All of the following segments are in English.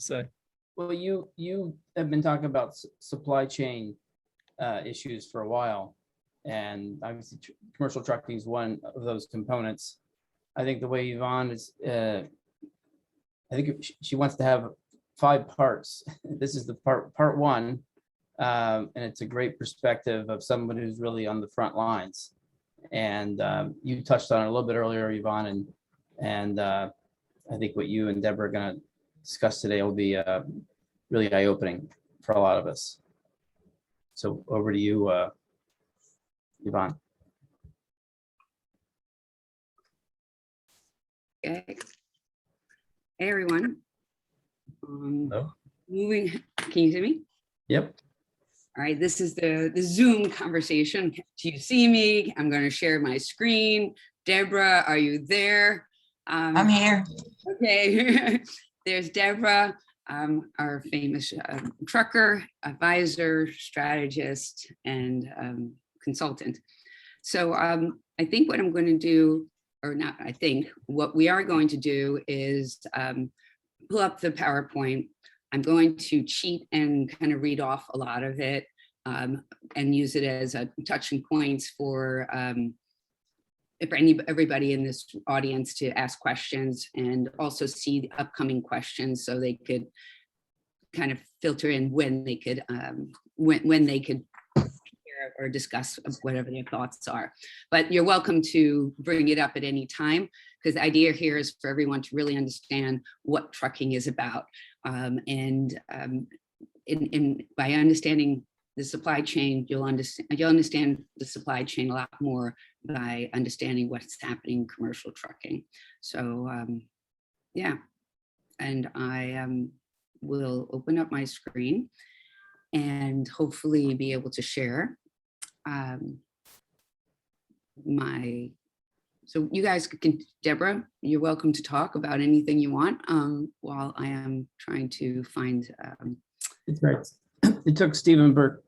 to say. Well, you have been talking about supply chain issues for a while, and obviously commercial trucking is one of those components. I think the way Yvonne is, I think she wants to have 5 parts. This is the part one, and it's a great perspective of someone who's really on the front lines. And you touched on it a little bit earlier, Yvonne, and I think what you and Deborah are going to discuss today will be really eye-opening for a lot of us. So over to you, Yvonne. Okay. Hey, everyone. Hello. Moving, can you see me? Yep. All right, this is the Zoom conversation. Do you see me? I'm going to share my screen. Deborah, are you there? I'm here. Okay, there's Deborah, our famous trucker, advisor, strategist, and consultant. So I think what I'm going to do, or not, I think what we are going to do is pull up the PowerPoint. I'm going to cheat and kind of read off a lot of it and use it as a touching points for everybody in this audience to ask questions, and also see the upcoming questions so they could kind of filter in when they could when they could hear or discuss whatever their thoughts are. But you're welcome to bring it up at any time, because the idea here is for everyone to really understand what trucking is about. And by understanding the supply chain, you'll understand the supply chain a lot more by understanding what's happening in commercial trucking. So yeah, and I will open up my screen and hopefully be able to share so you guys can, Deborah, you're welcome to talk about anything you want while I am trying to find. It's right. It took Stephen Burke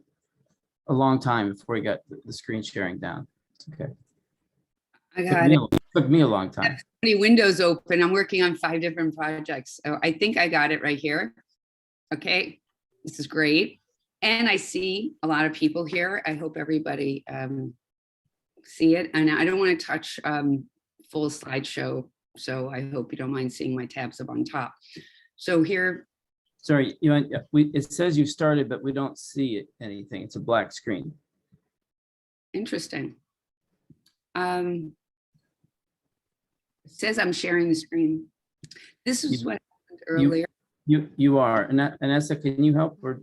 a long time before he got the screen sharing down. It's okay. I got it. It took me a long time. Many windows open. I'm working on 5 different projects. So I think I got it right here. Okay, this is great. And I see a lot of people here. I hope everybody see it. And I don't want to touch full slideshow, so I hope you don't mind seeing my tabs up on top. So here. Sorry, it says you started, but we don't see anything. It's a black screen. Interesting. It says I'm sharing the screen. This is what happened earlier. You are. Anessa, can you help? Or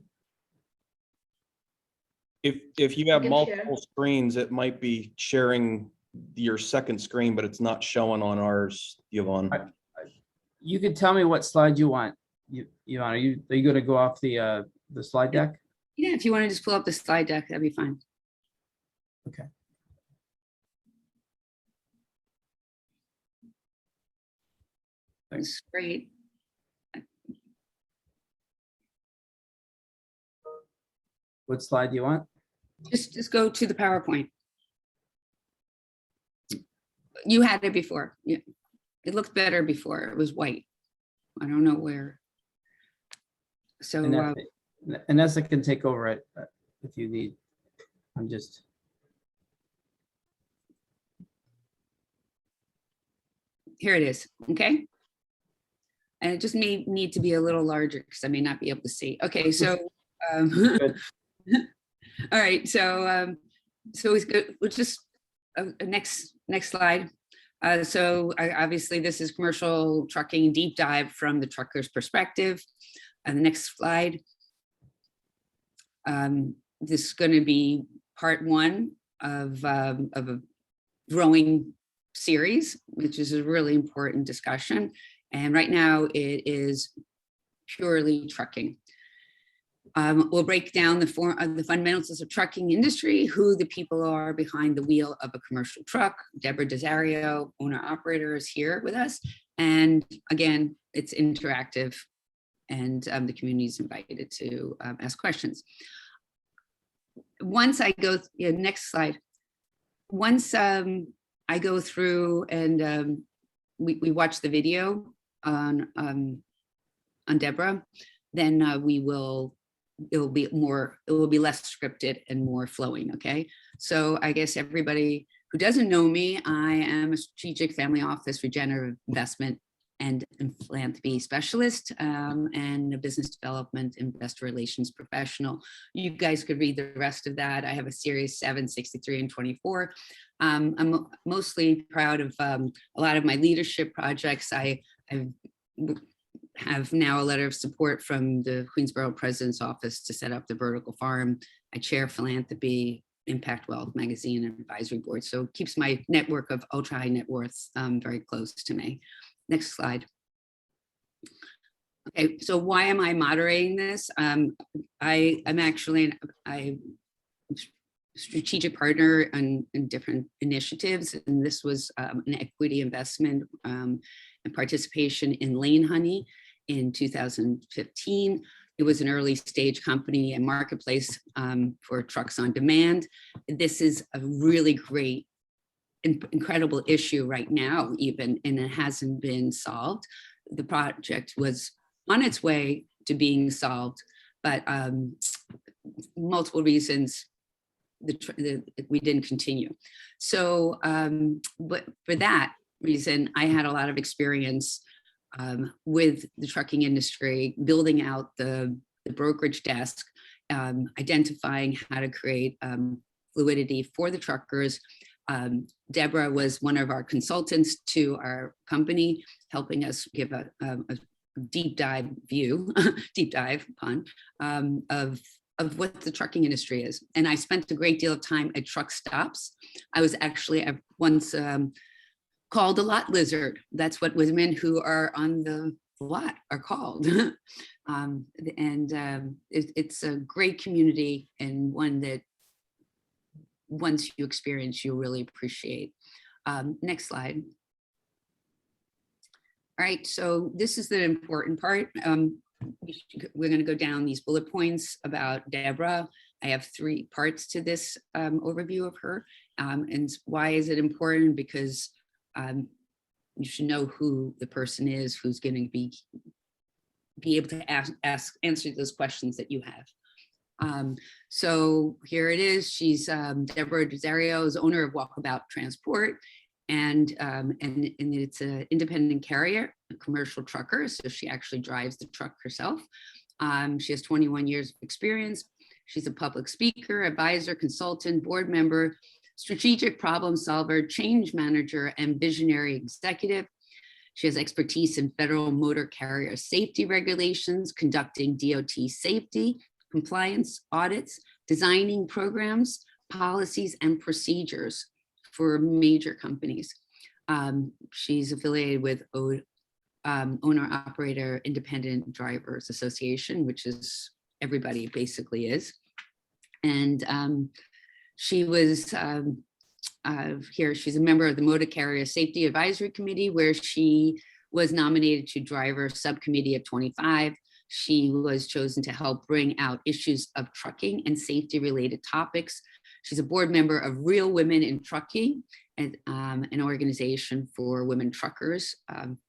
If you have multiple screens, it might be sharing your second screen, but it's not showing on ours, Yvonne. You could tell me what slide you want. Yvonne, are you going to go off the slide deck? Yeah, if you want to just pull up the slide deck, that'd be fine. Okay. That's great. What slide do you want? Just go to the PowerPoint. You had it before. Yeah, it looked better before. It was white. I don't know where. So Anessa can take over it if you need. I'm just. Here it is. Okay. And it just may need to be a little larger because I may not be able to see. Okay, so all right, so it's good. We'll just next slide. So obviously this is commercial trucking deep dive from the trucker's perspective. And the next slide. This is going to be part 1 of a growing series, which is a really important discussion. And right now it is purely trucking. We'll break down the fundamentals of trucking industry, who the people are behind the wheel of a commercial truck. Deborah Desario, owner operator, is here with us. And again, it's interactive, and the community is invited to ask questions. Once I go, next slide. Once I go through and we watch the video on on Deborah, then it will be less scripted and more flowing. Okay. So I guess everybody who doesn't know me, I am a strategic family office regenerative investment and philanthropy specialist, and a business development investor relations professional. You guys could read the rest of that. I have a series 7, 63, and 24. I'm mostly proud of a lot of my leadership projects. I have now a letter of support from the Queensborough President's Office to set up the vertical farm. I chair philanthropy, Impact Wealth magazine, and advisory board. So it keeps my network of ultra high net worths very close to me. Next slide. Okay, so why am I moderating this? I'm actually a strategic partner in different initiatives, and this was an equity investment and participation in Lane Honey in 2015. It was an early stage company and marketplace for trucks on demand. This is a really great, incredible issue right now, even, and it hasn't been solved. The project was on its way to being solved, but multiple reasons we didn't continue. So, but for that reason, I had a lot of experience with the trucking industry, building out the brokerage desk, identifying how to create fluidity for the truckers. Deborah was one of our consultants to our company, helping us give a deep dive view, deep dive pun, of what the trucking industry is. And I spent a great deal of time at truck stops. I once called a lot lizard. That's what women who are on the lot are called. It's a great community, and one that once you experience, you'll really appreciate. Next slide. All right, so this is the important part. We're going to go down these bullet points about Deborah. I have 3 parts to this overview of her. And why is it important? Because you should know who the person is who's going to be able to answer those questions that you have. So here it is. She's Deborah Desario is owner of Walkabout Transport, and it's an independent carrier, a commercial trucker. So she actually drives the truck herself. She has 21 years of experience. She's a public speaker, advisor, consultant, board member, strategic problem solver, change manager, and visionary executive. She has expertise in federal motor carrier safety regulations, conducting DOT safety, compliance audits, designing programs, policies, and procedures for major companies. She's affiliated with Owner-Operator Independent Drivers Association, which is everybody basically is. And she was here, she's a member of the Motor Carrier Safety Advisory Committee, where she was nominated to Driver Subcommittee of 25. She was chosen to help bring out issues of trucking and safety related topics. She's a board member of Real Women in Trucking, and an organization for women truckers,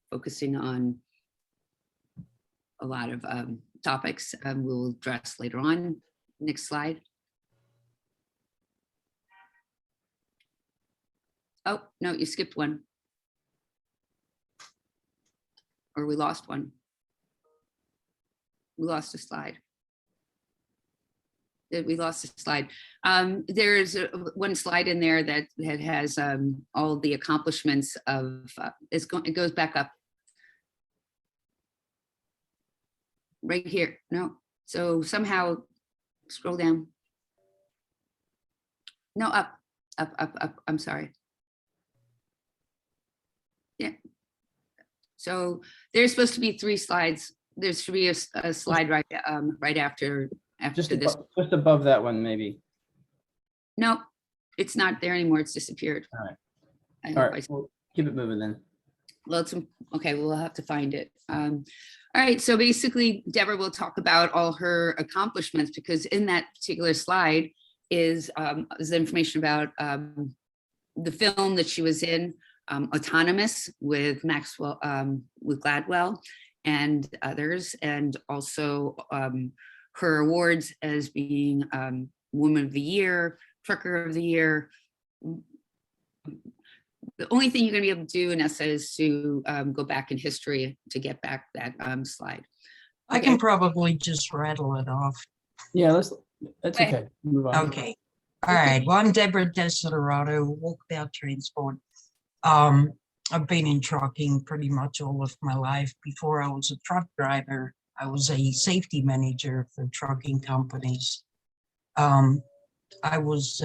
focusing on a lot of topics we'll address later on. Next slide. Oh, no, you skipped one. Or we lost one. We lost a slide. We lost a slide. There's one slide in there that has all the accomplishments of, it goes back up. Right here, no. So somehow scroll down. No, up, I'm sorry. Yeah. So there's supposed to be 3 slides. There should be a slide right after Just this. just above that one, maybe. No, it's not there anymore. It's disappeared. All right. All All right, we'll keep it moving then. Well, okay, we'll have to find it. All right, so basically, Deborah will talk about all her accomplishments, because in that particular slide is the information about the film that she was in, Autonomous with Maxwell, with Gladwell, and others, and also her awards as being Woman of the Year, Trucker of the Year. The only thing you're going to be able to do, Nessa, is to go back in history to get back that slide. I can probably just rattle it off. Yeah, that's Okay. okay. Move on. Okay. All right. Well, I'm Deborah Desiderato, Walkabout Transport. I've been in trucking pretty much all of my life. Before I was a truck driver, I was a safety manager for trucking companies. I was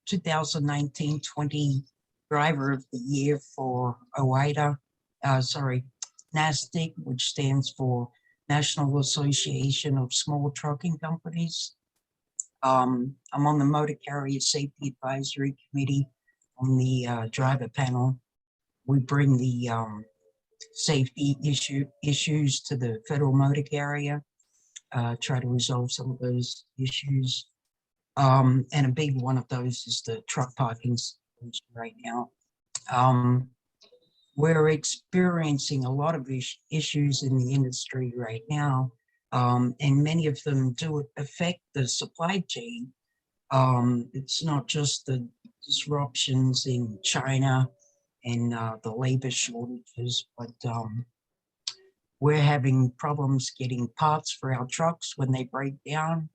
2019-20 Driver of the Year for OIDA, NASDAQ, which stands for National Association of Small Trucking Companies. I'm on the Motor Carrier Safety Advisory Committee on the driver panel. We bring the safety issues to the federal motor carrier, try to resolve some of those issues. And a big one of those is the truck parking situation right now. We're experiencing a lot of issues in the industry right now, and many of them do affect the supply chain. It's not just the disruptions in China and the labor shortages, but we're having problems getting parts for our trucks when they break down.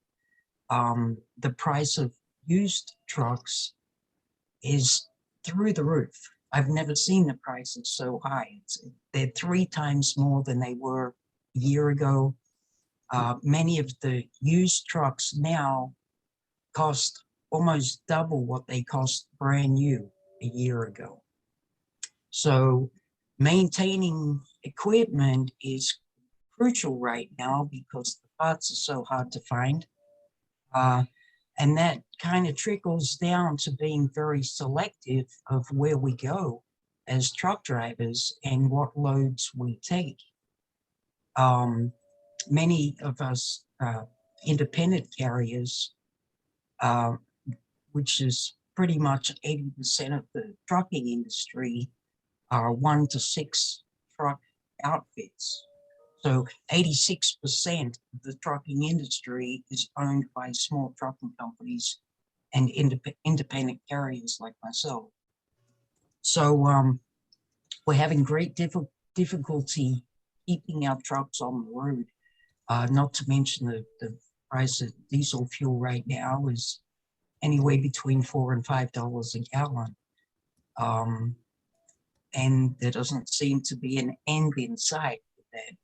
The price of used trucks is through the roof. I've never seen the prices so high. They're 3 times more than they were a year ago. Many of the used trucks now cost almost double what they cost brand new a year ago. So maintaining equipment is crucial right now because the parts are so hard to find. And that kind of trickles down to being very selective of where we go as truck drivers and what loads we take. Many of us independent carriers, which is pretty much 80% of the trucking industry, are 1 to 6 truck outfits. So 86% of the trucking industry is owned by small trucking companies and independent carriers like myself. So we're having great difficulty keeping our trucks on the road. Not to mention the price of diesel fuel right now is anywhere between $4 and $5 a gallon. And there doesn't seem to be an end in sight with that.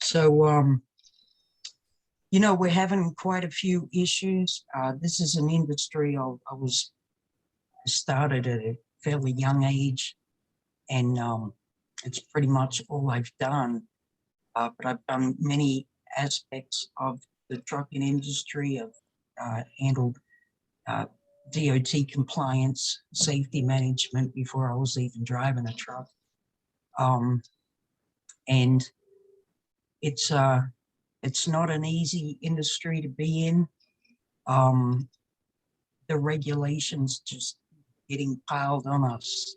So, you know, we're having quite a few issues. This is an industry I started at a fairly young age, and it's pretty much all I've done. But I've done many aspects of the trucking industry. I've handled DOT compliance, safety management before I was even driving a truck. And it's not an easy industry to be in. The regulations just getting piled on us.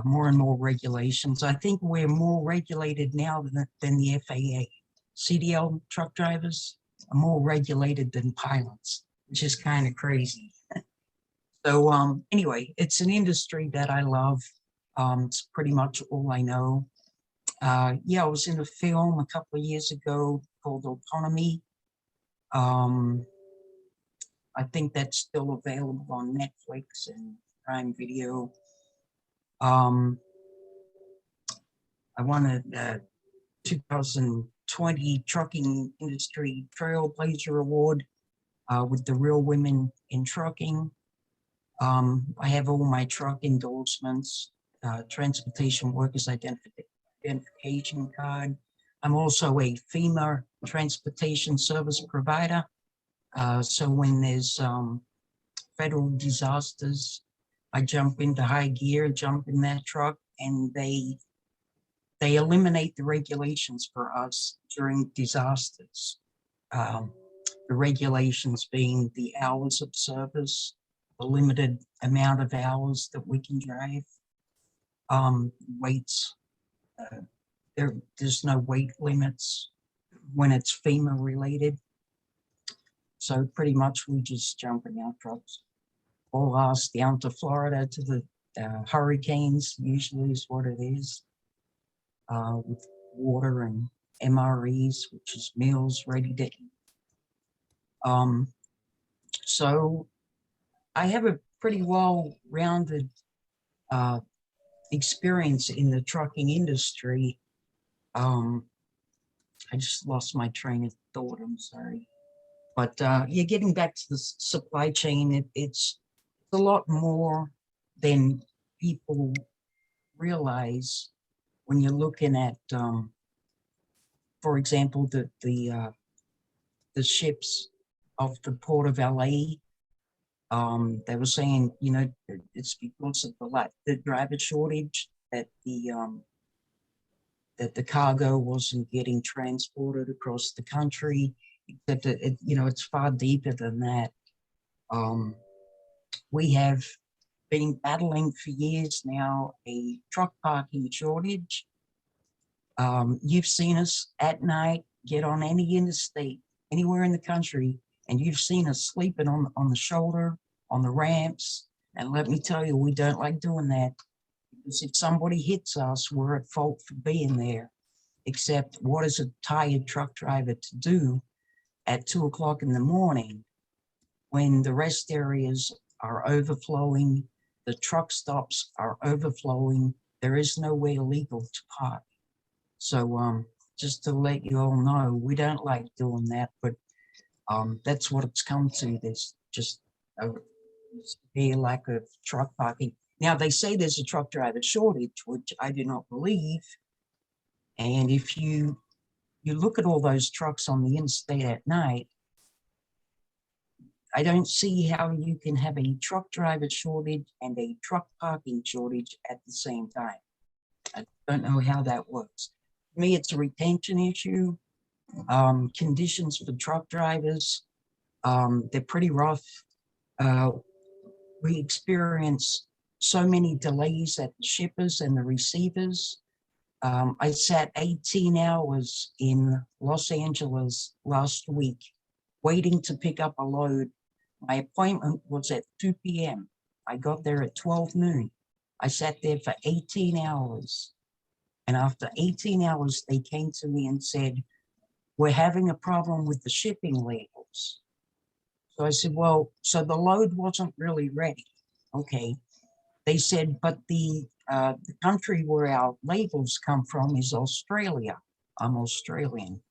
More and more regulations. I think we're more regulated now than the FAA. CDL truck drivers are more regulated than pilots, which is kind of crazy. So anyway, it's an industry that I love. It's pretty much all I know. Yeah, I was in a film a couple of years ago called Autonomy. I think that's still available on Netflix and Prime Video. I won a 2020 Trucking Industry Trailblazer Award with the Real Women in Trucking. I have all my truck endorsements, Transportation Workers Identification Card. I'm also a FEMA transportation service provider. So when there's federal disasters, I jump into high gear, jump in that truck, and they eliminate the regulations for us during disasters. The regulations being the hours of service, the limited amount of hours that we can drive, weights, there's no weight limits when it's FEMA related. So pretty much we just jump in our trucks, all us down to Florida to the hurricanes, usually is what it is, with water and MREs, which is meals ready to eat. So I have a pretty well-rounded experience in the trucking industry. I just lost my train of thought, I'm sorry. But yeah, getting back to the supply chain, it's a lot more than people realize when you're looking at, for example, the ships off the port of LA. They were saying, you know, it's because of the driver shortage that the cargo wasn't getting transported across the country. Except that you know, it's far deeper than that. We have been battling for years now a truck parking shortage. You've seen us at night get on any interstate anywhere in the country, and you've seen us sleeping on the shoulder, on the ramps. And let me tell you, we don't like doing that, because if somebody hits us, we're at fault for being there. Except, what is a tired truck driver to do at 2 o'clock in the morning when the rest areas are overflowing, the truck stops are overflowing, there is nowhere legal to park. So just to let you all know, we don't like doing that, but that's what it's come to. There's just a severe lack of truck parking. Now, they say there's a truck driver shortage, which I do not believe. And if you look at all those trucks on the interstate at night, I don't see how you can have a truck driver shortage and a truck parking shortage at the same time. I don't know how that works. For me, it's a retention issue. Conditions for truck drivers, they're pretty rough. We experience so many delays at the shippers and the receivers. I sat 18 hours in Los Angeles last week waiting to pick up a load. My appointment was at 2 p.m. I got there at 12 noon. I sat there for 18 hours. And after 18 hours, they came to me and said, "We're having a problem with the shipping labels." So I said, "Well, so the load wasn't really ready." Okay. They said, "But the country where our labels come from is Australia." I'm Australian.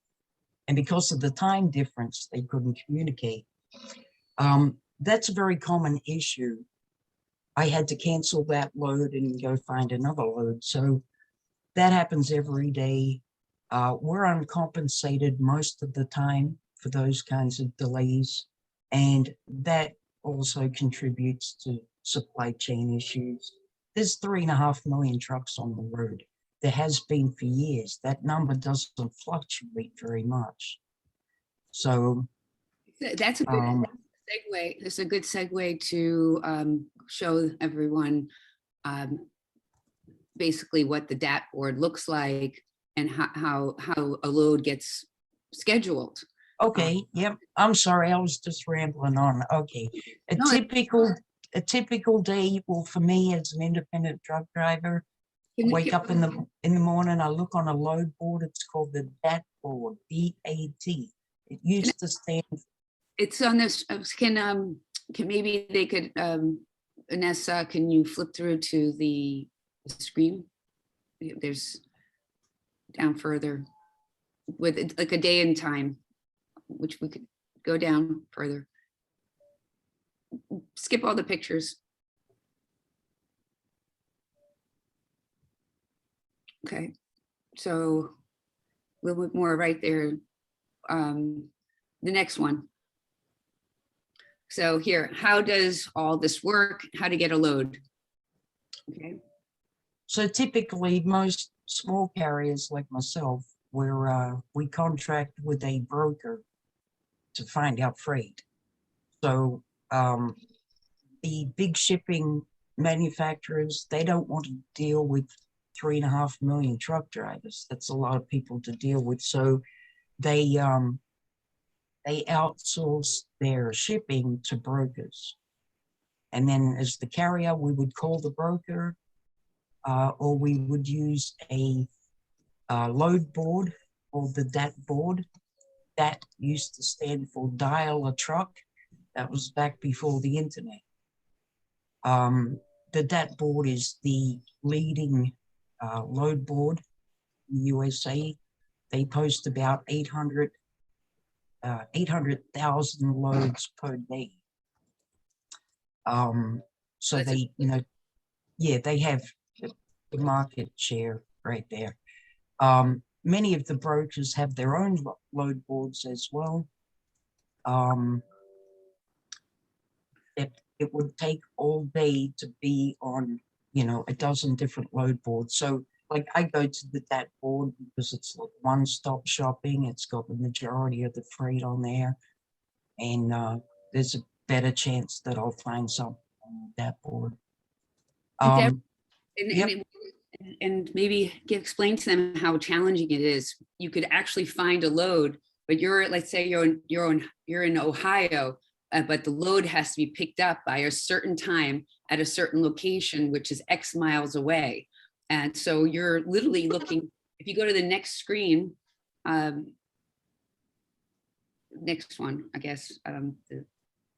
And because of the time difference, they couldn't communicate. That's a very common issue. I had to cancel that load and go find another load. So that happens every day. We're uncompensated most of the time for those kinds of delays. And that also contributes to supply chain issues. There's 3.5 million trucks on the road. There has been for years. That number doesn't fluctuate very much. So That's a good segue. It's a good segue to show everyone basically what the DAT board looks like and how a load gets scheduled. okay, yep. I'm sorry, I was just rambling on. Okay, a typical day, well, for me as an independent truck driver, wake up in the morning, I look on a load board. It's called the DAT board, DAT. It used to stand. It's on this. Can maybe they could, Vanessa, can you flip through to the screen? There's down further with like a day and time, which we could go down further. Skip all the pictures. Okay, so a little bit more right there. The next one. So here, how does all this work? How to get a load? Okay. So typically, most small carriers like myself, we contract with a broker to find out freight. So the big shipping manufacturers, they don't want to deal with 3.5 million truck drivers. That's a lot of people to deal with. So they outsource their shipping to brokers. And then as the carrier, we would call the broker, or we would use a load board or the DAT board. That used to stand for dial a truck. That was back before the internet. The DAT board is the leading load board in the USA. They post about 800,000 loads per day. So That's they, you know, yeah, they have the market share right there. Many of the brokers have their own load boards as well. It would take all day to be on, you know, a dozen different load boards. So like I go to the DAT board because it's like one-stop shopping. It's got the majority of the freight on there. And there's a better chance that I'll find something on that board. And Yep. and maybe explain to them how challenging it is. You could actually find a load, but let's say you're in Ohio, but the load has to be picked up by a certain time at a certain location, which is X miles away. And so you're literally looking, if you go to the next screen, next one, I guess,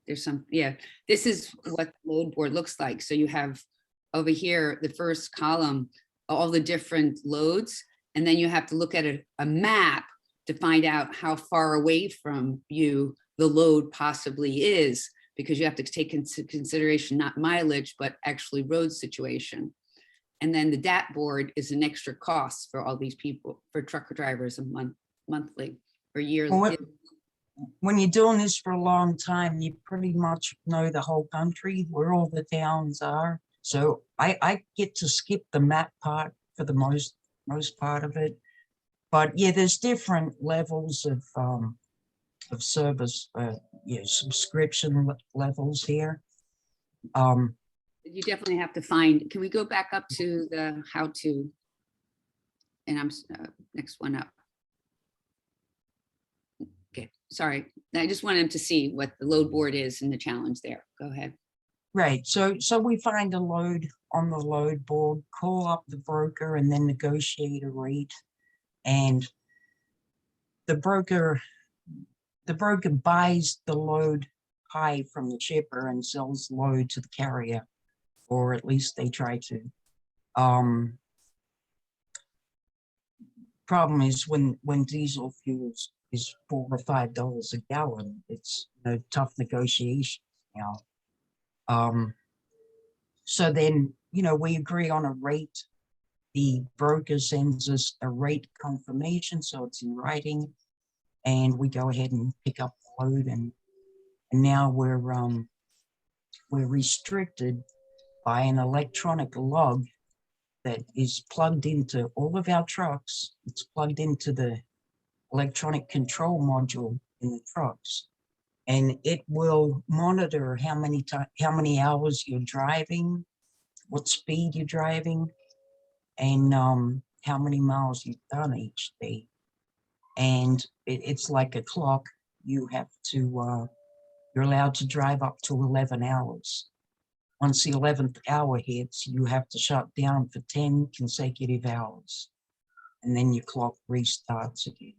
there's some, yeah, this is what the load board looks like. So you have over here, the first column, all the different loads, and then you have to look at a map to find out how far away from you the load possibly is, because you have to take into consideration not mileage, but actually road situation. And then the DAT board is an extra cost for all these people, for trucker drivers monthly or yearly. Well, when you're doing this for a long time, you pretty much know the whole country, where all the towns are. So I get to skip the map part for the most part of it. But yeah, there's different levels of service, subscription levels here. You definitely have to find, can we go back up to the how to, and I'm next one up. Okay, sorry. I just wanted them to see what the load board is and the challenge there. Go ahead. Right. So we find a load on the load board, call up the broker, and then negotiate a rate. And the broker buys the load high from the shipper and sells load to the carrier, or at least they try to. Problem is when diesel fuel is $4 or $5 a gallon, it's a tough negotiation now. So then, we agree on a rate. The broker sends us a rate confirmation, so it's in writing, and we go ahead and pick up the load. And now we're restricted by an electronic log that is plugged into all of our trucks. It's plugged into the electronic control module in the trucks, and it will monitor how many hours you're driving, what speed you're driving, and how many miles you've done each day. And it's like a clock. You have to, you're allowed to drive up to 11 hours. Once the 11th hour hits, you have to shut down for 10 consecutive hours. And then your clock restarts again.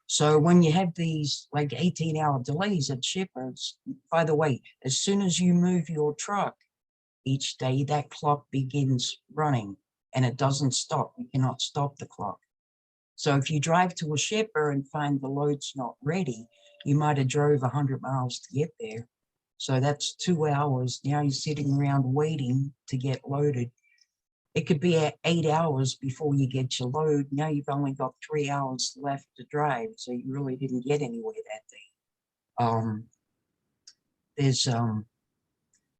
So when you have these like 18-hour delays at shippers, by the way, as soon as you move your truck each day, that clock begins running and it doesn't stop. You cannot stop the clock. So if you drive to a shipper and find the load's not ready, you might have drove 100 miles to get there. So that's 2 hours. Now you're sitting around waiting to get loaded. It could be at 8 hours before you get your load. Now you've only got 3 hours left to drive, so you really didn't get anywhere that day. There's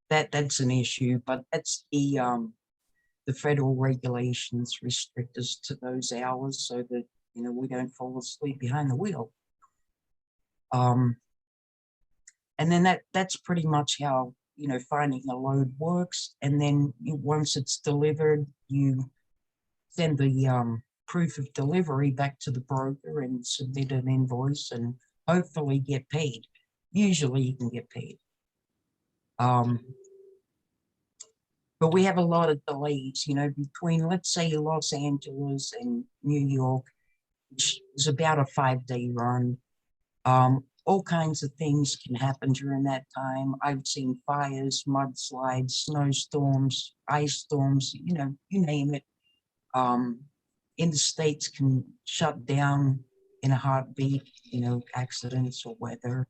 that's an issue, but that's the federal regulations restrict us to those hours so that we don't fall asleep behind the wheel. And then that's pretty much how finding a load works. And then once it's delivered, you send the proof of delivery back to the broker and submit an invoice and hopefully get paid. Usually you can get paid. But we have a lot of delays, between, let's say, Los Angeles and New York, which is about a 5-day run. All kinds of things can happen during that time. I've seen fires, mudslides, snowstorms, ice storms, you name it. Interstates can shut down in a heartbeat, accidents or weather.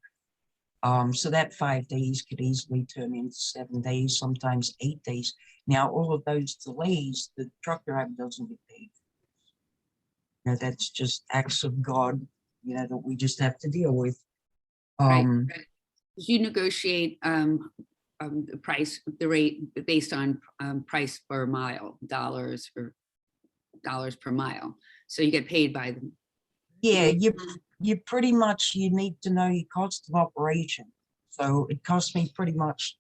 So that 5 days could easily turn into 7 days, sometimes 8 days. Now, all of those delays, the truck driver doesn't get paid. That's just acts of God, that we just have to deal with. Right. You negotiate the price, the rate based on price per mile, dollars per mile. So you get paid by them. Yeah, you pretty much, you need to know your cost of operation. So it costs me pretty much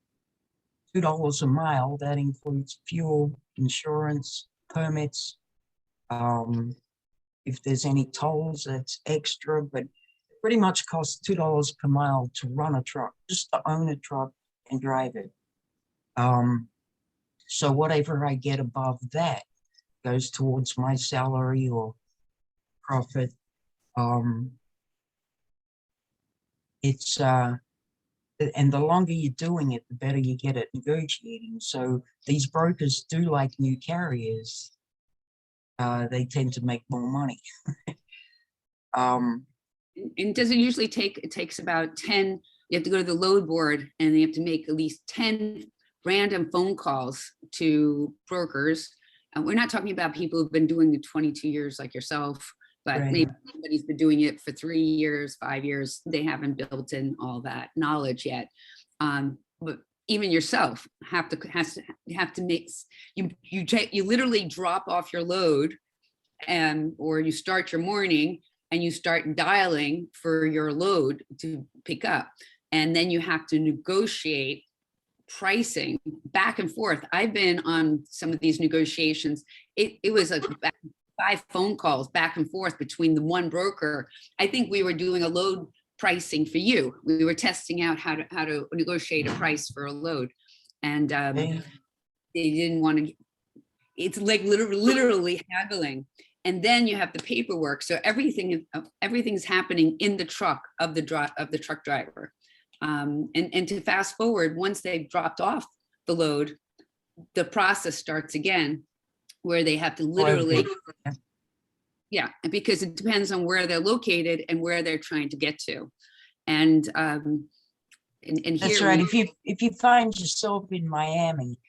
$2 a mile. That includes fuel, insurance, permits. If there's any tolls, that's extra, but it pretty much costs $2 per mile to run a truck, just to own a truck and drive it. So whatever I get above that goes towards my salary or profit. And the longer you're doing it, the better you get at negotiating. So these brokers do like new carriers. They tend to make more money. And does it usually take, it takes about 10, you have to go to the load board and you have to make at least 10 random phone calls to brokers. And we're not talking about people who've been doing it 22 years like yourself, but Right. maybe somebody's been doing it for 3 years, 5 years. They haven't built in all that knowledge yet. But even yourself have to mix. You literally drop off your load, or you start your morning and you start dialing for your load to pick up, and then you have to negotiate pricing back and forth. I've been on some of these negotiations. It was a 5 phone calls back and forth between the one broker. I think we were doing a load pricing for you. We were testing out how to negotiate a price for a load, and they didn't want to. It's like literally haggling, and then you have the paperwork. So everything's happening in the truck of the truck driver. And to fast forward, once they've dropped off the load, the process starts again, where they have to literally, yeah, because it depends on where they're located and where they're trying to get to. And That's here, right. If you find yourself in Miami,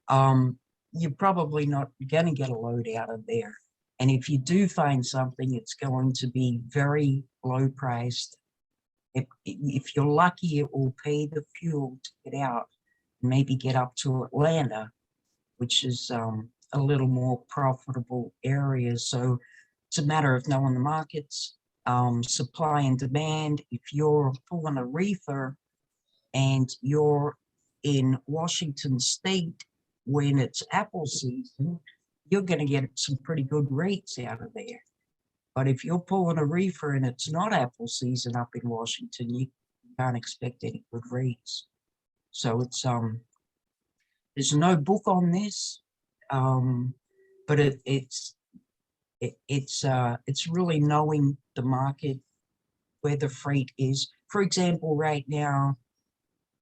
you're probably not going to get a load out of there. And if you do find something, it's going to be very low priced. If you're lucky, it will pay the fuel to get out, maybe get up to Atlanta, which is a little more profitable area. So it's a matter of knowing the markets, supply and demand. If you're pulling a reefer and you're in Washington State when it's apple season, you're going to get some pretty good rates out of there. But if you're pulling a reefer and it's not apple season up in Washington, you can't expect any good rates. So it's there's no book on this, but it's really knowing the market, where the freight is. For example, right now,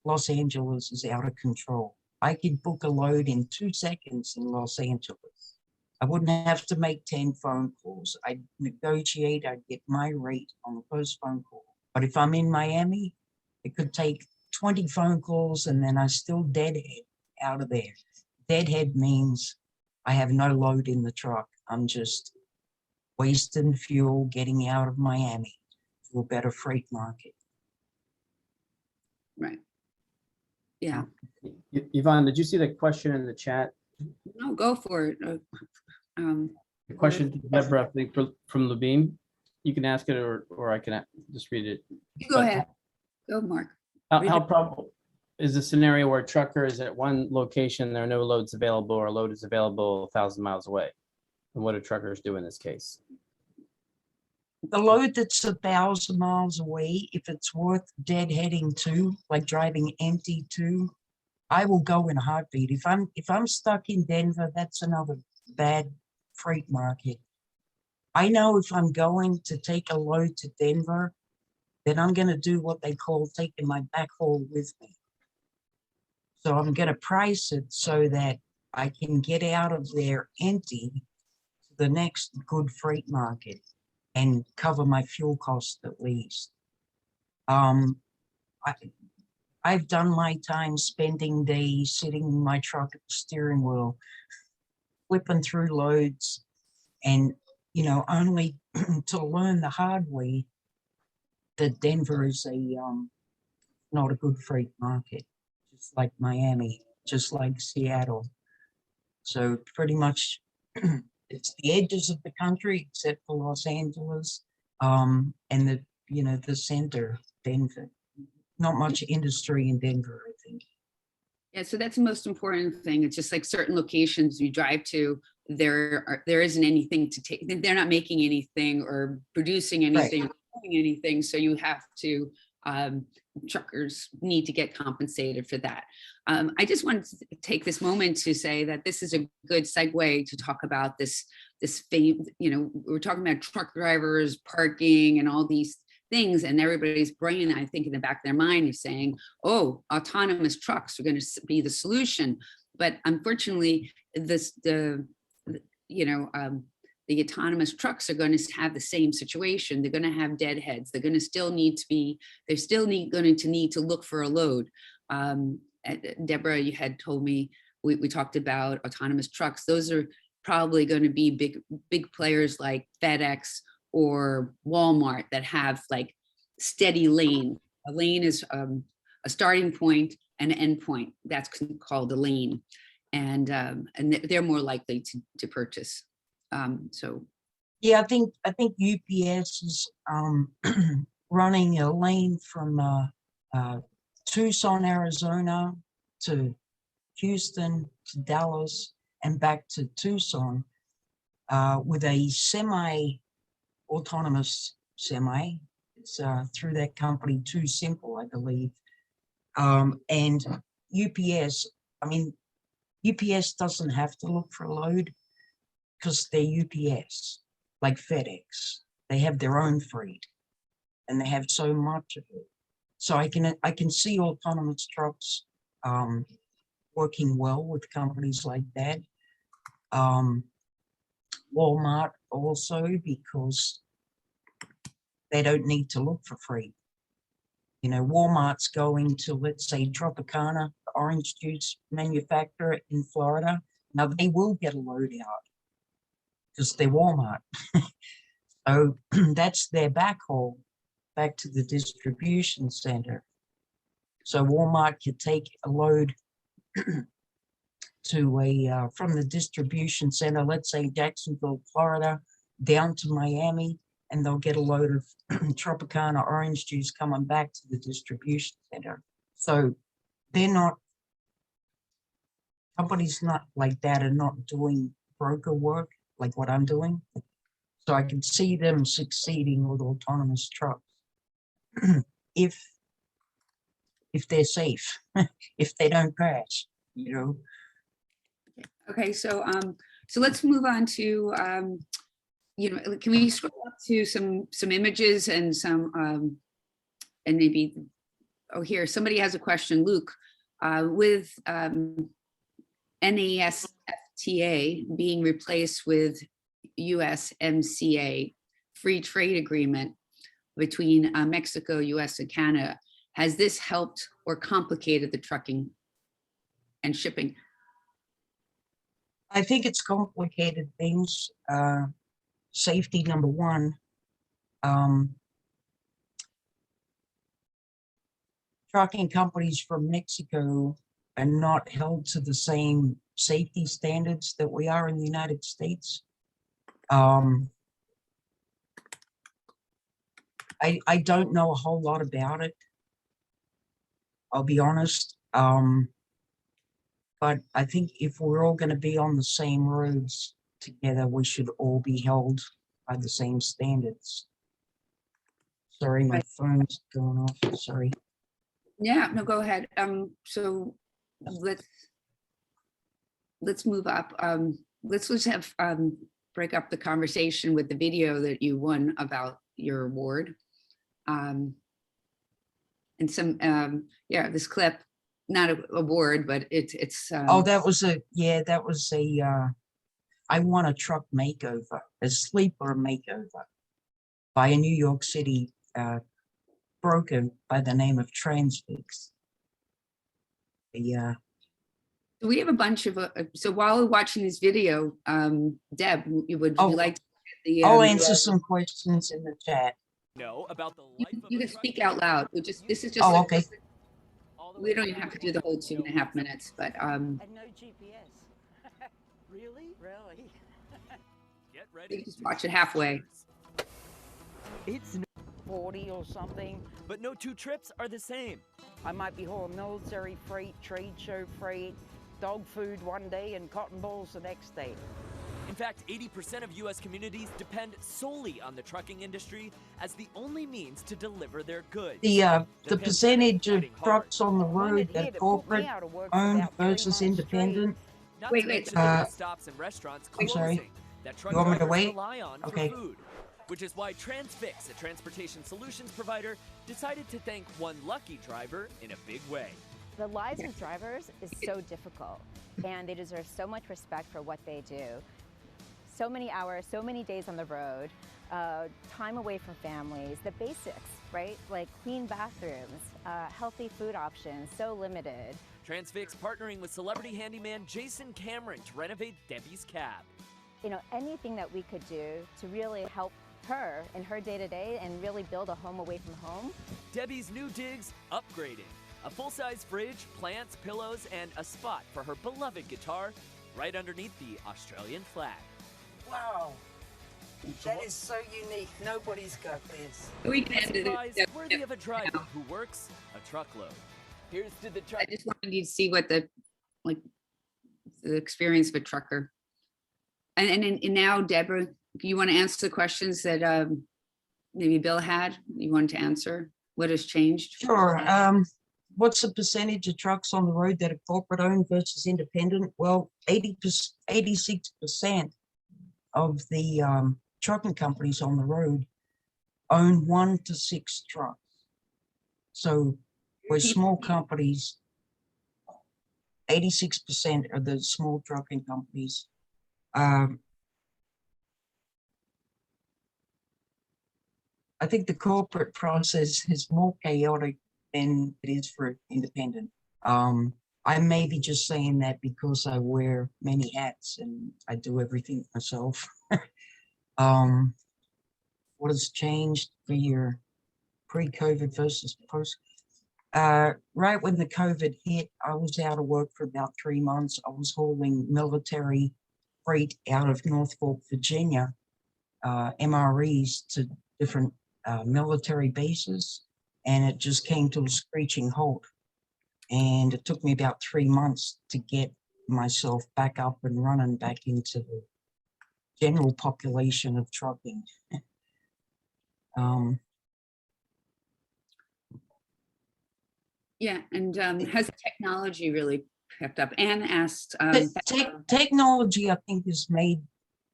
Los Angeles is out of control. I could book a load in 2 seconds in Los Angeles. I wouldn't have to make 10 phone calls. I'd negotiate, I'd get my rate on the first phone call. But if I'm in Miami, it could take 20 phone calls and then I still deadhead out of there. Deadhead means I have no load in the truck. I'm just wasting fuel getting out of Miami to a better freight market. right. Yeah, Yvonne, did you see the question in the chat? no, go for it. The question to Deborah, I think, from Levine. You can ask it, or I can just read it. You go ahead. Go, Mark. How probable? is a scenario where a trucker is at one location, there are no loads available, or a load is available 1,000 miles away. And what do truckers do in this case? The load that's 1,000 miles away, if it's worth deadheading to, like driving empty to, I will go in a heartbeat. If I'm stuck in Denver, that's another bad freight market. I know if I'm going to take a load to Denver, then I'm going to do what they call taking my backhaul with me. So I'm going to price it so that I can get out of there empty to the next good freight market and cover my fuel cost at least. I've done my time spending days sitting in my truck at the steering wheel, flipping through loads, and only to learn the hard way that Denver is not a good freight market, just like Miami, just like Seattle. So pretty much it's the edges of the country except for Los Angeles, and the center, Denver. Not much industry in Denver, I think. Yeah, so that's the most important thing. It's just like certain locations you drive to, there isn't anything to take. They're not making anything or producing anything, or doing anything. So you have to, truckers need to get compensated for that. I just wanted to take this moment to say that this is a good segue to talk about this we're talking about truck drivers, parking, and all these things, and everybody's brain, I think, in the back of their mind is saying, oh, autonomous trucks are going to be the solution. But unfortunately, the autonomous trucks are going to have the same situation. They're going to have deadheads. They're going to still need to look for a load. Deborah, you had told me, we talked about autonomous trucks. Those are probably going to be big players like FedEx or Walmart that have like steady lane. A lane is a starting point and an end point. That's called a lane, and they're more likely to purchase. So yeah, I think UPS is running a lane from Tucson, Arizona to Houston to Dallas and back to Tucson with a autonomous semi. It's through that company, Too Simple, I believe. And UPS, UPS doesn't have to look for a load because they're UPS, like FedEx. They have their own freight and they have so much of it. So I can see autonomous trucks working well with companies like that. Walmart also, because they don't need to look for freight. Walmart's going to, let's say, Tropicana, the orange juice manufacturer in Florida. Now they will get a load out because they're Walmart. So that's their backhaul back to the distribution center. So Walmart could take a load to from the distribution center, let's say Jacksonville, Florida, down to Miami, and they'll get a load of Tropicana orange juice coming back to the distribution center. So companies not like that are not doing broker work like what I'm doing. So I can see them succeeding with autonomous trucks if they're safe, if they don't crash, Okay, so let's move on to can we scroll up to some images and some and maybe here somebody has a question, Luke, with NASFTA being replaced with USMCA free trade agreement between Mexico, US, and Canada. Has this helped or complicated the trucking and shipping? I think it's complicated things. Safety, number one. Trucking companies from Mexico are not held to the same safety standards that we are in the United States. I don't know a whole lot about it. I'll be honest. But I think if we're all going to be on the same roads together, we should all be held by the same standards. Sorry, my Right. phone's going off. Sorry. Yeah, no, go ahead. So let's move up. Let's just have break up the conversation with the video that you won about your award. And some this clip, not a award, but it's Oh, that was a I won a truck makeover, a sleeper makeover by a New York City broker by the name of Transfix. Yeah. we have a bunch of so while we're watching this video, Deb, would you like to get the I'll answer some questions in the chat. Know about the life of you a can truck speak out loud. This is just Oh, okay. we don't even have to do the whole 2.5 minutes, but And no GPS. Really? Really? Get you ready. can just watch it halfway. It's 40 or something. but no two trips are the same. I might be hauling military freight, trade show freight, dog food one day and cotton balls the next day. In fact, 80% of U.S. communities depend solely on the trucking industry as the only means to deliver their goods. The pandemic percentage of fighting hard. trucks on the When road it that hit, it put corporate me out of work for owned about 3 versus months straight. independent. Not Wait, to wait. mention the bus stops and restaurants I'm closing sorry. that truck You want me to drivers wait? rely on Okay. for food. Which is why Transfix, a transportation solutions provider, decided to thank one lucky driver in a big way. The lives of drivers is so difficult, and they deserve so much respect for what they do. So many hours, so many days on the road, time away from families, the basics, right? Like clean bathrooms, healthy food options, so limited. Transfix partnering with celebrity handyman Jason Cameron to renovate Debbie's cab. You know, anything that we could do to really help her in her day-to-day and really build a home away from home. Debbie's new digs upgraded. A full-size fridge, plants, pillows, and a spot for her beloved guitar right underneath the Australian flag. Wow, that is so unique. Nobody's got this. We can end Surprise, it. worthy of a driver who works a truckload. Here's to the I truck. just wanted you to see what the experience of a trucker. And now, Deborah, you want to answer the questions that maybe Bill had? You wanted to answer? What has changed? Sure. What's the percentage of trucks on the road that are corporate owned versus independent? Well, 86% of the trucking companies on the road own 1 to 6 trucks. So we're small companies. 86% of the small trucking companies. I think the corporate process is more chaotic than it is for independent. I may be just saying that because I wear many hats and I do everything myself. What has changed for your pre-COVID versus post? Right when the COVID hit, I was out of work for about 3 months. I was hauling military freight out of Norfolk, Virginia, MREs to different military bases, and it just came to a screeching halt. And it took me about 3 months to get myself back up and running back into the general population of trucking. Yeah, and has technology really kept up? Anne asked. Technology, I think, has made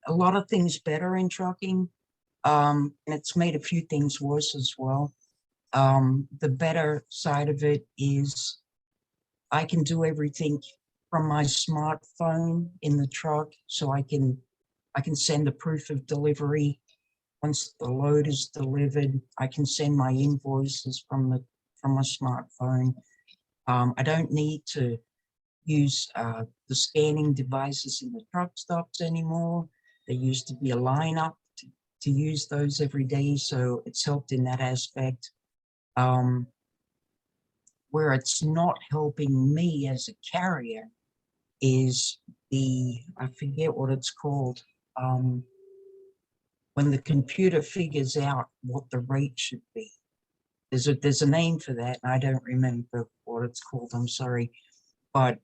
a lot of things better in trucking, and it's made a few things worse as well. The better side of it is I can do everything from my smartphone in the truck, so I can send a proof of delivery. Once the load is delivered, I can send my invoices from my smartphone. I don't need to use the scanning devices in the truck stops anymore. There used to be a lineup to use those every day, so it's helped in that aspect. Where it's not helping me as a carrier is I forget what it's called, when the computer figures out what the rate should be. There's a name for that, and I don't remember what what it's called, I'm sorry, but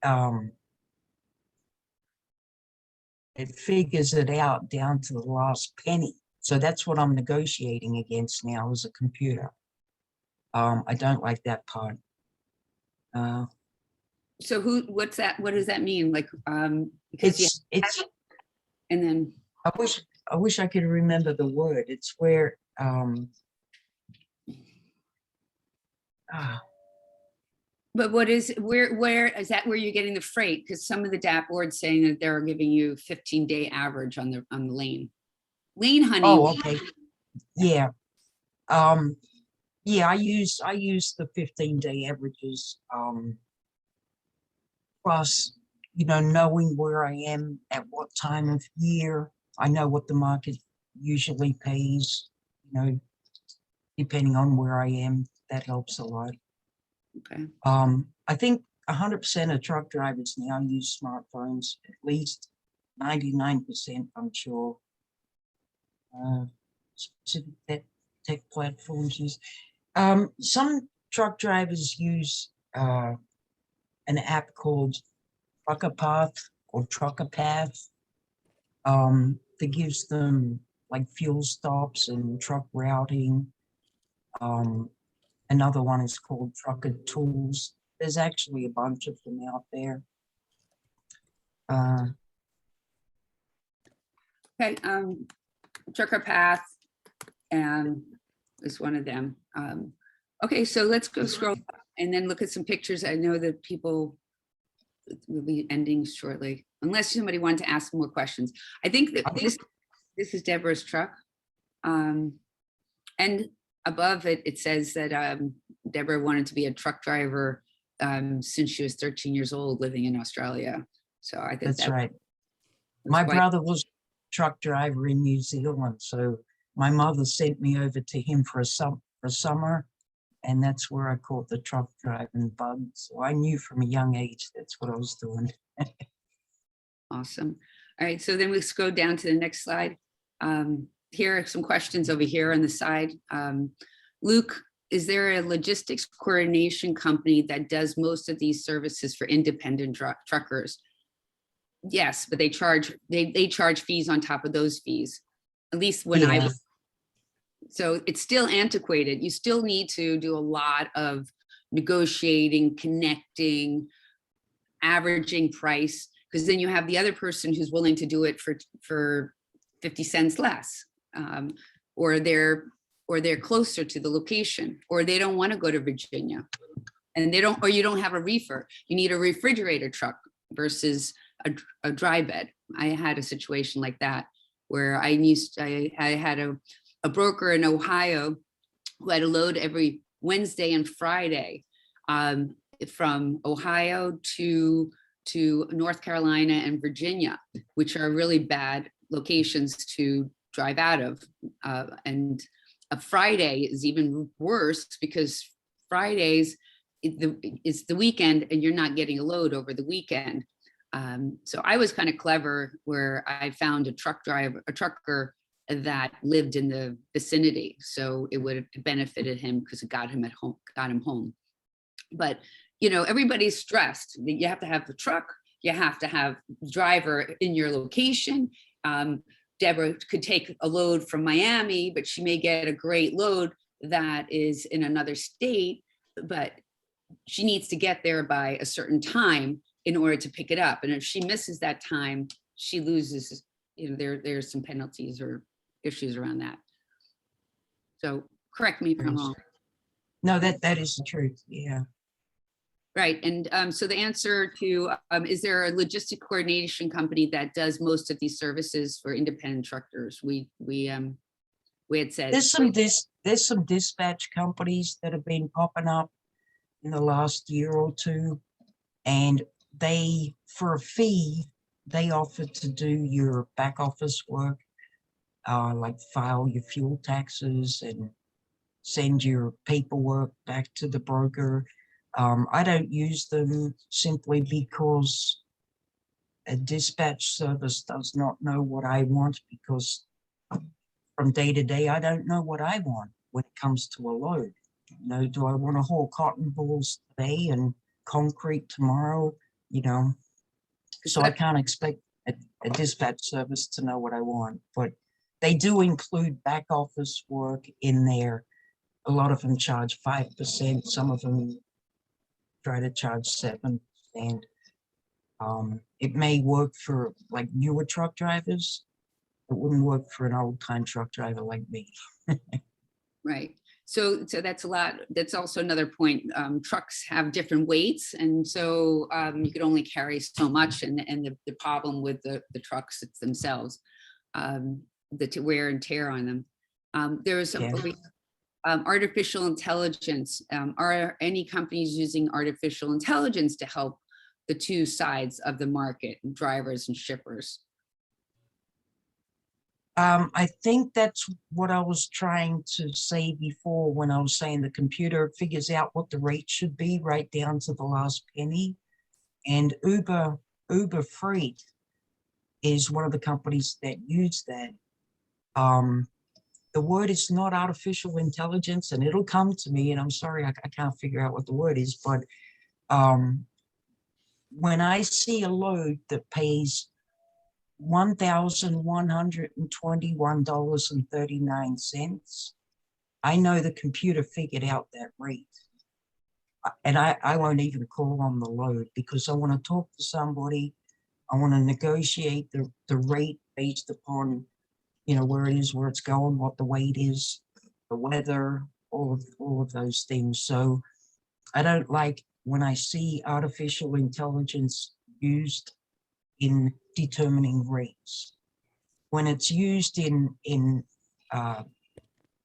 um, it figures it out down to the last penny. So that's what I'm negotiating against now is a computer. I don't like that part. So what's that? What does that mean? Like, because you, It's and then, I wish I could remember the word. It's where but where is that where you're getting the freight? Because some of the DAP boards saying that they're giving you 15-day average on the lane. Lane honey. oh, okay. Yeah. Yeah, I use the 15-day averages, plus, knowing where I am at what time of year. I know what the market usually pays, depending on where I am. That helps a lot. Okay. I think 100% of truck drivers now use smartphones, at least 99%, I'm sure. Specific tech platforms use. Some truck drivers use an app called Trucker Path or Trucker Path that gives them like fuel stops and truck routing. Another one is called Trucker Tools. There's actually a bunch of them out there. Okay. Trucker Path is one of them. Okay, so let's go scroll up and then look at some pictures. I know that people will be ending shortly, unless somebody wanted to ask more questions. I think that this is Deborah's truck. And above it, it says that Deborah wanted to be a truck driver since she was 13 years old living in Australia. So I think that's right. My brother was a truck driver in New Zealand. So my mother sent me over to him for a summer. And that's where I caught the truck driving bug. So I knew from a young age that's what I was doing. Awesome. All right, so then let's go down to the next slide. Here are some questions over here on the side. Luke, is there a logistics coordination company that does most of these services for independent truckers? Yes, but they charge fees on top of those fees. At least when I was. So it's still antiquated. You still need to do a lot of negotiating, connecting, averaging price, because then you have the other person who's willing to do it for 50 cents less, or they're closer to the location, or they don't want to go to Virginia, and or you don't have a reefer. You need a refrigerator truck versus a dry bed. I had a situation like that where I had a broker in Ohio who had a load every Wednesday and Friday from Ohio to North Carolina and Virginia, which are really bad locations to drive out of. And a Friday is even worse because Fridays it's the weekend and you're not getting a load over the weekend. So I was kind of clever where I found a trucker that lived in the vicinity. So it would have benefited him because it got him home. But, everybody's stressed. You have to have the truck. You have to have driver in your location. Deborah could take a load from Miami, but she may get a great load that is in another state, but she needs to get there by a certain time in order to pick it up. And if she misses that time, she loses, there's some penalties or issues around that. So correct me if I'm wrong. No, that is the truth. Yeah. Right. And so the answer to, is there a logistic coordination company that does most of these services for independent truckers? We had said there's some dispatch companies that have been popping up in the last year or two, and they, for a fee, they offer to do your back office work, like file your fuel taxes and send your paperwork back to the broker. I don't use them simply because a dispatch service does not know what I want, because from day to day, I don't know what I want when it comes to a load. You know, do I want to haul cotton balls today and concrete tomorrow? You know, so I can't expect a dispatch service to know what I want, but they do include back office work in there. A lot of them charge 5%. Some of them try to charge 7%. It may work for like newer truck drivers. It wouldn't work for an old time truck driver like me. Right. So that's a lot. That's also another point. Trucks have different weights, and so you could only carry so much. And the problem with the trucks themselves, the wear and tear on them. There is some artificial intelligence. Are any companies using artificial intelligence to help the two sides of the market, drivers and shippers? I think that's what I was trying to say before when I was saying the computer figures out what the rate should be right down to the last penny. And Uber Freight is one of the companies that use that. The word is not artificial intelligence, and it'll come to me, and I'm sorry, I can't figure out what the word is, but when I see a load that pays $1,121.39, I know the computer figured out that rate. And I won't even call on the load because I want to talk to somebody. I want to negotiate the rate based upon, you know, where it is, where it's going, what the weight is, the weather, all of those things. So I don't like when I see artificial intelligence used in determining rates. When it's used in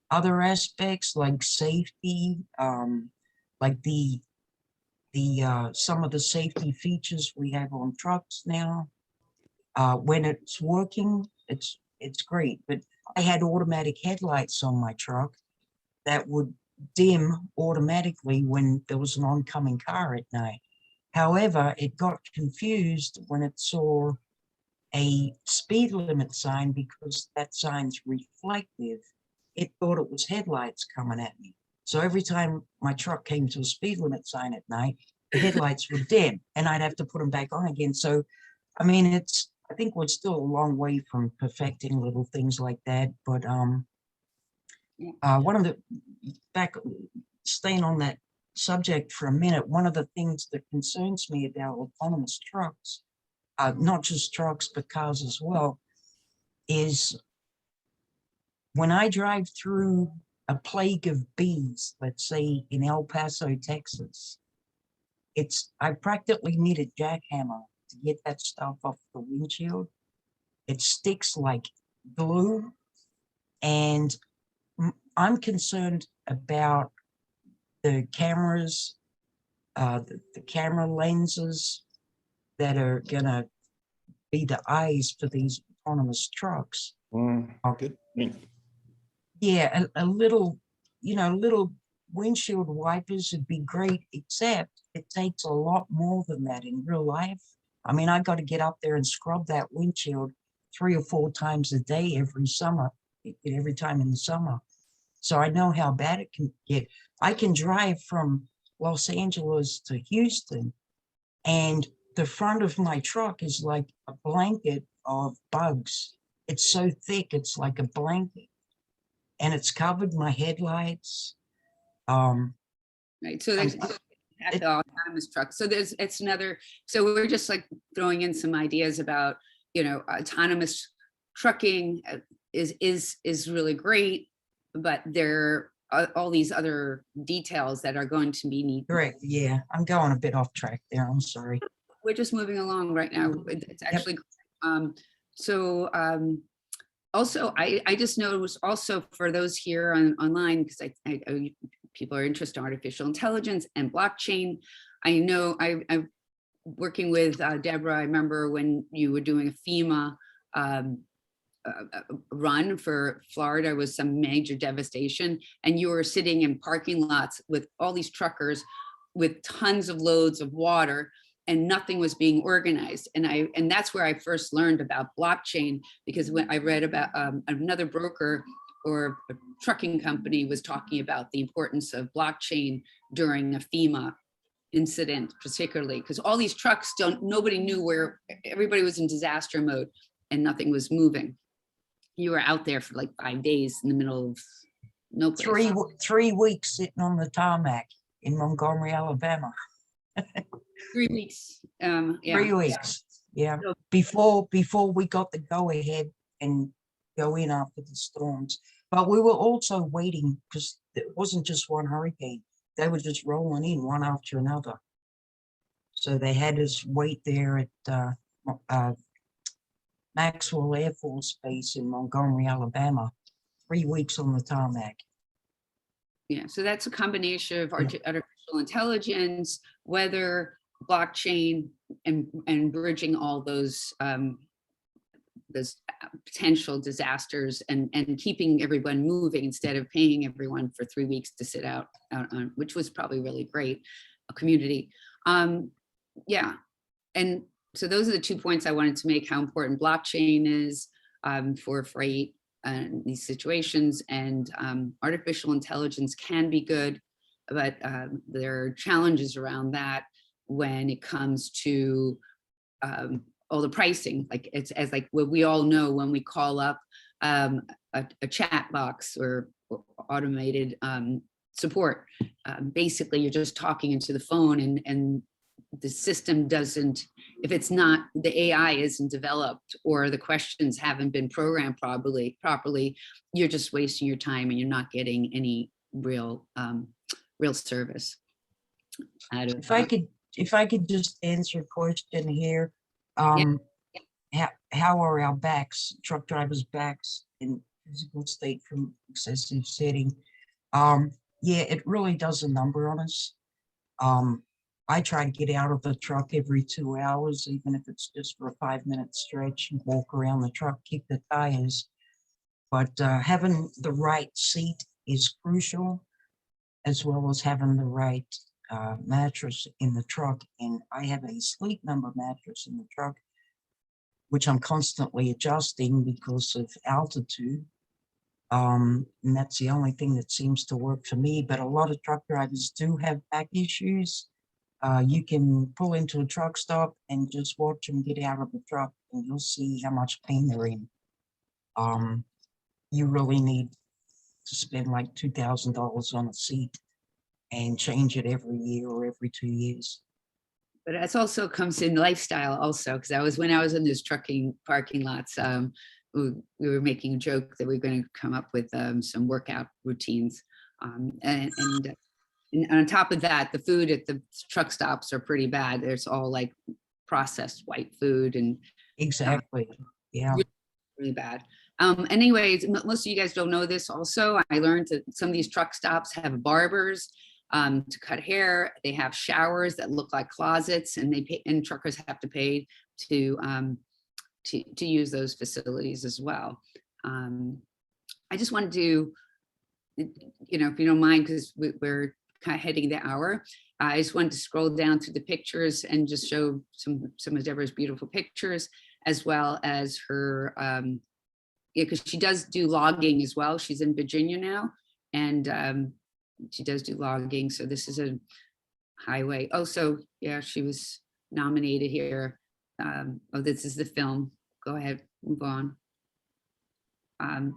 other aspects like safety, like some of the safety features we have on trucks now, when it's working, it's great. But I had automatic headlights on my truck that would dim automatically when there was an oncoming car at night. However, it got confused when it saw a speed limit sign because that sign's reflective. It thought it was headlights coming at me. So every time my truck came to a speed limit sign at night, the headlights would dim and I'd have to put them back on again. So, I mean, I think we're still a long way from perfecting little things like that. But one of the, staying on that subject for a minute, one of the things that concerns me about autonomous trucks, not just trucks, but cars as well, is when I drive through a plague of bees, let's say in El Paso, Texas, I practically need a jackhammer to get that stuff off the windshield. It sticks like glue, and I'm concerned about the cameras, the camera lenses that are gonna be the eyes for these autonomous trucks. Good. Yeah, a little, little windshield wipers would be great, except it takes a lot more than that in real life. I mean, I got to get up there and scrub that windshield 3 or 4 times a day every time in the summer. So I know how bad it can get. I can drive from Los Angeles to Houston, and the front of my truck is like a blanket of bugs. It's so thick, it's like a blanket. And it's covered my headlights. Right. So there's the autonomous trucks. So so we're just like throwing in some ideas about, autonomous trucking is really great, but there are all these other details that are going to be needed. Correct. Yeah, I'm going a bit off track there. I'm sorry. We're just moving along right now. It's actually, also, I just noticed also for those here online, because I people are interested in artificial intelligence and blockchain. I know I'm working with Deborah. I remember when you were doing a FEMA run for Florida, was some major devastation, and you were sitting in parking lots with all these truckers with tons of loads of water, and nothing was being organized. And that's where I first learned about blockchain, because when I read about another broker or a trucking company was talking about the importance of blockchain during a FEMA incident, particularly because all these trucks nobody knew where, everybody was in disaster mode and nothing was moving. You were out there for like 5 days in the middle of no place. 3 weeks sitting on the tarmac in Montgomery, Alabama. 3 weeks. Yeah. 3 weeks. Yeah. So- Before we got the go ahead and go in after the storms. But we were also waiting because it wasn't just one hurricane. They were just rolling in one after another. So they had us wait there at Maxwell Air Force Base in Montgomery, Alabama, 3 weeks on the tarmac. Yeah, so that's a combination of artificial intelligence, weather, blockchain, and bridging all those potential disasters and keeping everyone moving instead of paying everyone for 3 weeks to sit out on, which was probably really great, a community. Yeah, and so those are the 2 points I wanted to make, how important blockchain is for freight and these situations, and artificial intelligence can be good, but there are challenges around that when it comes to all the pricing. Like it's as like what we all know when we call up a chat box or automated support. Basically, you're just talking into the phone, and the system doesn't, if it's not, the AI isn't developed or the questions haven't been programmed properly, you're just wasting your time and you're not getting any real service out of If I could just answer a question here. Yeah. How are our backs, truck drivers' backs in physical state from excessive sitting? Yeah, it really does a number on us. I try to get out of the truck every 2 hours, even if it's just for a 5-minute stretch, and walk around the truck, kick the tires. But having the right seat is crucial, as well as having the right mattress in the truck. And I have a Sleep Number mattress in the truck, which I'm constantly adjusting because of altitude. And that's the only thing that seems to work for me. But a lot of truck drivers do have back issues. You can pull into a truck stop and just watch them get out of the truck, and you'll see how much pain they're in. You really need to spend like $2,000 on a seat and change it every year or every 2 years. But it also comes in lifestyle also, because when I was in those trucking parking lots, we were making a joke that we are going to come up with some workout routines. And on top of that, the food at the truck stops are pretty bad. There's all like processed white food and Exactly. Yeah. really bad. Anyways, most of you guys don't know this also. I learned that some of these truck stops have barbers to cut hair. They have showers that look like closets, and and truckers have to pay to use those facilities as well. I just wanted to, if you don't mind, because we're kind of heading the hour, I just wanted to scroll down through the pictures and just show some of Deborah's beautiful pictures, as well as her, because she does do logging as well. She's in Virginia now, and she does do logging. So this is a highway. Oh, so yeah, she was nominated here. Oh, this is the film. Go ahead, move on.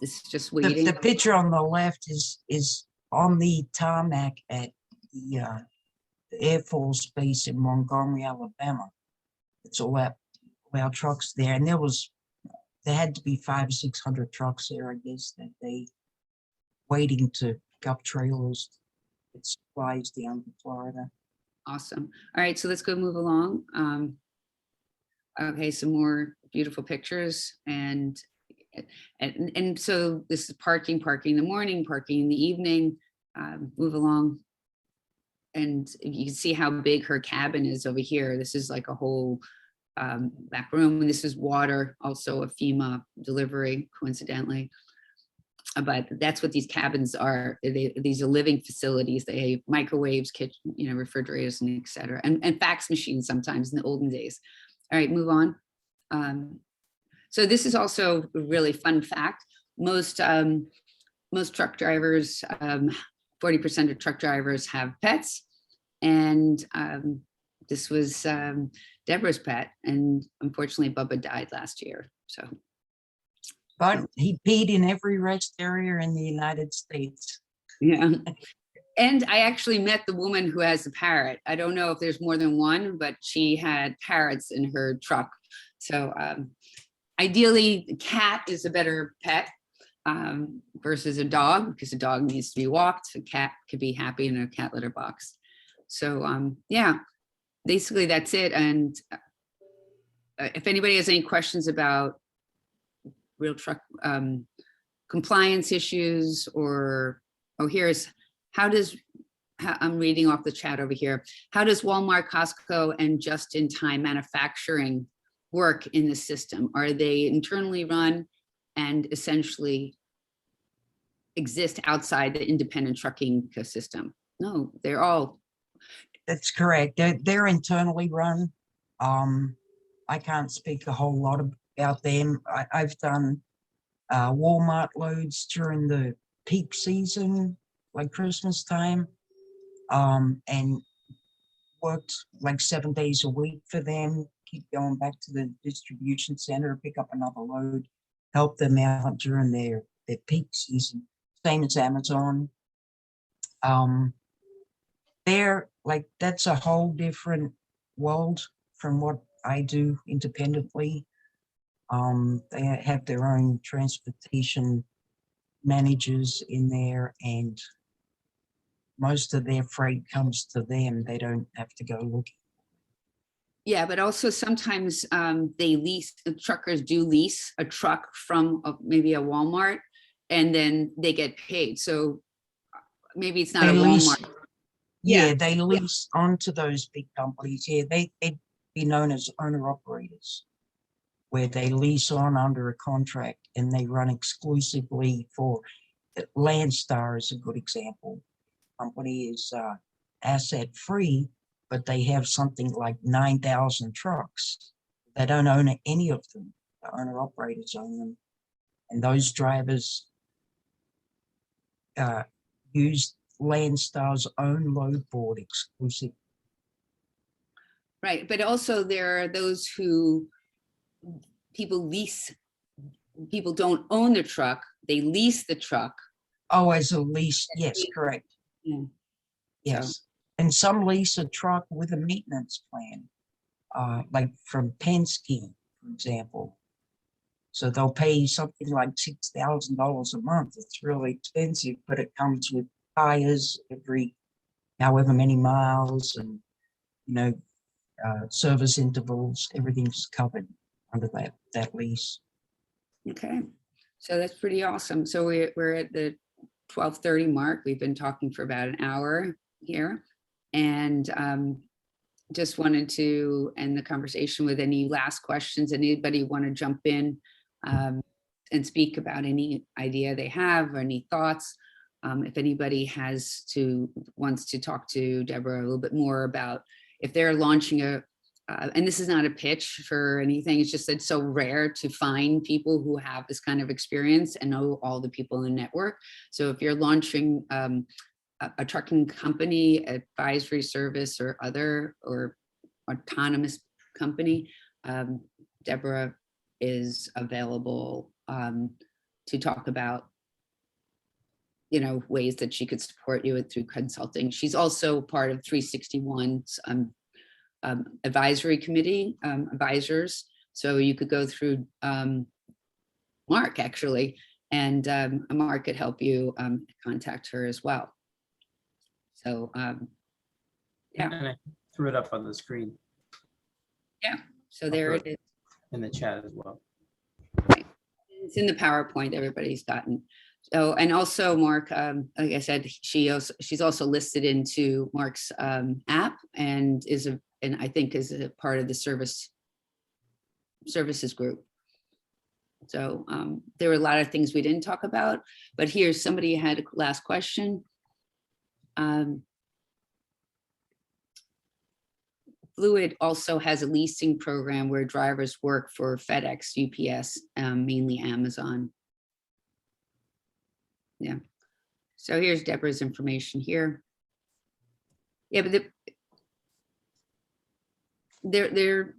This is just waiting. The picture on the left is on the tarmac at the Air Force Base in Montgomery, Alabama. It's all our trucks there, and there had to be 500 or 600 trucks there, I guess, that day, waiting to pick up trailers. It supplies down to Florida. Awesome. All right, so let's go move along. Okay, some more beautiful pictures, and so this is parking in the morning, parking in the evening. Move along, and you can see how big her cabin is over here. This is like a whole back room, and this is water, also a FEMA delivery, coincidentally. But that's what these cabins are. These are living facilities. They have microwaves, kitchen, refrigerators, and et cetera, and fax machines sometimes in the olden days. All right, move on. So this is also a really fun fact. Most most truck drivers, 40% of truck drivers have pets. And this was Deborah's pet. And unfortunately, Bubba died last year. So, But he peed in every rest area in the United States. yeah. And I actually met the woman who has the parrot. I don't know if there's more than one, but she had parrots in her truck. So ideally, the cat is a better pet versus a dog, because a dog needs to be walked. A cat could be happy in a cat litter box. So yeah, basically that's it. And if anybody has any questions about real truck compliance issues, or here's I'm reading off the chat over here. How does Walmart, Costco, and just-in-time manufacturing work in the system? Are they internally run and essentially exist outside the independent trucking ecosystem? No, they're all. That's correct. They're internally run. I can't speak a whole lot about them. I've done Walmart loads during the peak season, like Christmas time, and worked like 7 days a week for them, keep going back to the distribution center, pick up another load, help them out during their peak season. Same as Amazon. They're like, that's a whole different world from what I do independently. They have their own transportation managers in there, and most of their freight comes to them. They don't have to go looking. Yeah, but also sometimes they the truckers do lease a truck from maybe a Walmart, and then they get paid. So maybe it's not They a lease- Walmart. Yeah, they lease onto those big companies. Yeah, they'd be known as owner-operators, where they lease on under a contract and they run exclusively for Landstar is a good example. Company is asset free, but they have something like 9,000 trucks. They don't own any of them. The owner operators own them. And those drivers use Landstar's own load board exclusive. Right, but also there are those who people don't own the truck, they lease the truck. Oh, as a lease, yes, correct. Yeah. Yes. And some lease a truck with a maintenance plan, like from Penske, for example. So they'll pay something like $6,000 a month. It's really expensive, but it comes with tires every however many miles, and service intervals. Everything's covered under that lease. Okay, so that's pretty awesome. So we're at the 12:30 mark. We've been talking for about an hour here, and just wanted to end the conversation with any last questions. Anybody want to jump in and speak about any idea they have or any thoughts? If anybody wants to talk to Deborah a little bit more about if they're launching and this is not a pitch for anything, it's just that it's so rare to find people who have this kind of experience and know all the people in the network. So if you're launching a trucking company, advisory service, or autonomous company, Deborah is available to talk about ways that she could support you through consulting. She's also part of 361's advisory committee, advisors. So you could go through Mark actually, and Mark could help you contact her as well. So yeah. And I threw it up on the screen. Yeah, so there it is. In the chat as well. Right. It's in the PowerPoint everybody's gotten. So, and also Mark, like I said, she's also listed into Mark's app, and I think is a part of the services group. So there were a lot of things we didn't talk about, but here's somebody had a last question. Fluid also has a leasing program where drivers work for FedEx, UPS, mainly Amazon. Yeah. So here's Deborah's information here. Yeah, but they're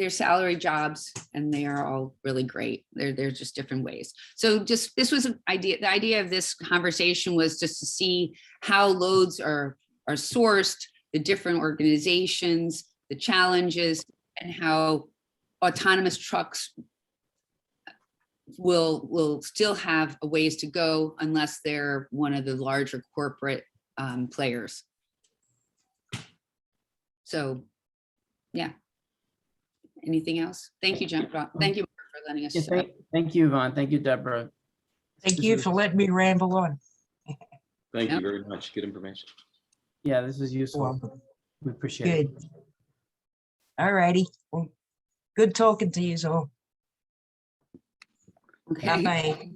salary jobs and they are all really great. They're just different ways. So just, this was an idea. The idea of this conversation was just to see how loads are sourced, the different organizations, the challenges, and how autonomous trucks will still have a ways to go unless they're one of the larger corporate players. So, yeah. Anything else? Thank you, Jen. Thank you for letting us. Yeah, thank you, Yvonne. Thank you, Deborah. Thank you for letting me ramble on. Thank Yep. you very much. Good information. Yeah, this was useful. Well, We appreciate it. good. All righty. Well, good talking to you all. Okay. Bye-bye.